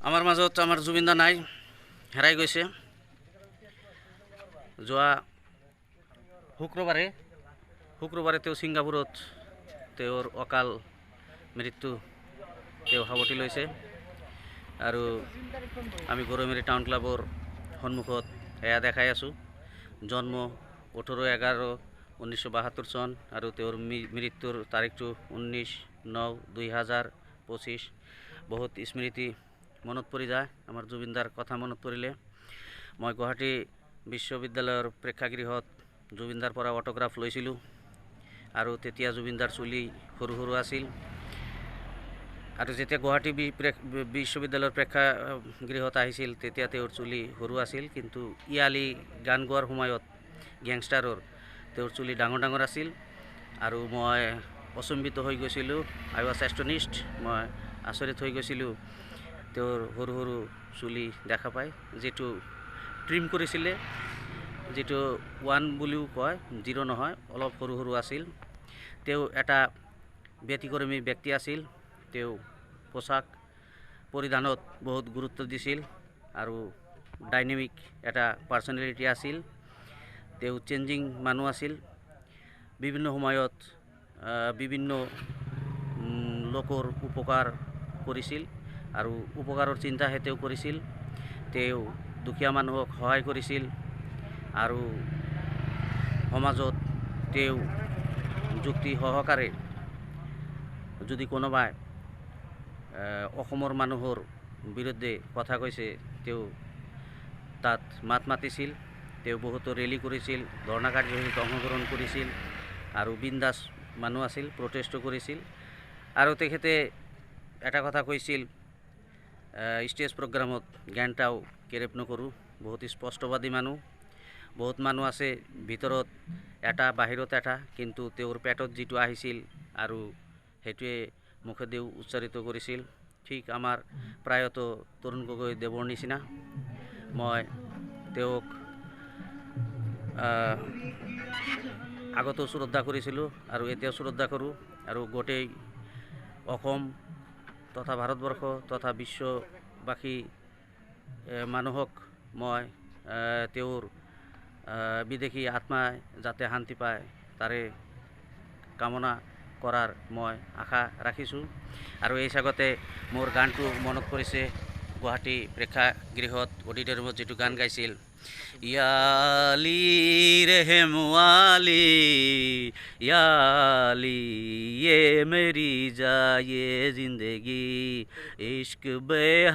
আমাৰ মাজত আমাৰ জুবিন দা নাই, হেৰাই গৈছে। যোৱা শুক্ৰবাৰে তেওঁ ছিংগাপুৰত তেওঁৰ অকাল মৃত্যু তেওঁ সাৱটি লৈছে। আৰু আমি গৰৈমাৰী টাউন ক্লাবৰ সন্মুখত এয়া দেখাই আছোঁ। জন্ম 18/11/1972 চন আৰু তেওঁৰ মৃত্যুৰ তাৰিখটো 19/9/2025। বহুত স্মৃতি মনত পৰি যায়। আমাৰ জুবিনদাৰ কথা মনত পৰিলে মই গুৱাহাটী বিশ্ববিদ্যালয়ৰ প্ৰেক্ষাগৃহত জুবিনদাৰ পৰা অটোগ্ৰাফ লৈছিলোঁ। আৰু তেতিয়া জুবিনদাৰ চুলি সৰু সৰু আছিল। আৰু যেতিয়া গুৱাহাটী বিশ্ববিদ্যালয়ৰ প্ৰেক্ষাগৃহত আহিছিল তেতিয়া তেওঁৰ চুলি সৰু আছিল, কিন্তু ইয়ালি গান গোৱাৰ সময়ত গেংষ্টাৰৰ তেওঁৰ চুলি ডাঙৰ ডাঙৰ আছিল। আৰু মই অচম্বিত হৈ গৈছিলোঁ। আই ৱাজ এষ্টনিছড। মই আচৰিত হৈ গৈছিলোঁ তেওঁৰ সৰু সৰু চুলি দেখা পায়, যিটো ট্ৰিম কৰিছিলে, যিটো 1 বুলিও কয়, 0 নহয়, অলপ সৰু সৰু আছিল। তেওঁ এটা ব্যতিক্ৰমী ব্যক্তি আছিল। তেওঁ পোচাক পৰিধানত বহুত গুৰুত্ব দিছিল আৰু ডাইনেমিক এটা পাৰ্চনেলিটি আছিল। তেওঁ চেঞ্জিং মানুহ আছিল। বিভিন্ন সময়ত বিভিন্ন লোকৰ উপকাৰ কৰিছিল আৰু উপকাৰৰ চিন্তাহে তেওঁ কৰিছিল। তেওঁ দুখীয়া মানুহক সহায় কৰিছিল আৰু সমাজত তেওঁ যুক্তি সহকাৰে যদি কোনোবাই অসমৰ মানুহৰ বিৰুদ্ধে কথা কৈছে তেওঁ তাত মাত মাতিছিল। তেওঁ বহুতো ৰেলী কৰিছিল, ধৰ্ণা কাৰ্যসূচীত অংশগ্ৰহণ কৰিছিল আৰু বিন্দাছ মানুহ আছিল, প্ৰটেষ্টো কৰিছিল। আৰু তেখেতে এটা কথা কৈছিল, ষ্টেজ প্ৰগ্ৰামত গানটাও কেৰেপ নকৰোঁ। বহুত স্পষ্টবাদী মানুহ। বহুত মানুহ আছে ভিতৰত এটা বাহিৰত এটা, কিন্তু তেওঁৰ পেটত যিটো আহিছিল আৰু সেইটোৱে মুখেদিও উচ্চাৰিত কৰিছিল। ঠিক আমাৰ প্ৰায়ত তৰুণ গগৈ দেৱৰ নিচিনা। মই তেওঁক আগতো শ্ৰদ্ধা কৰিছিলোঁ আৰু এতিয়াও শ্ৰদ্ধা কৰোঁ। আৰু গোটেই অসম তথা ভাৰতবৰ্ষ তথা বিশ্ববাসী মানুহক মই তেওঁৰ বিদেশী আত্মাই যাতে শান্তি পায় তাৰে কামনা কৰাৰ মই আশা ৰাখিছোঁ। আৰু এই চাগতে মোৰ গানটো মনত পৰিছে, গুৱাহাটী প্ৰেক্ষাগৃহত অডিটৰিয়ামত যিটো গান গাইছিল, ইয়ালি ৰেহমৱালি याली ये मेरी जाये जिंदगी इश्क बे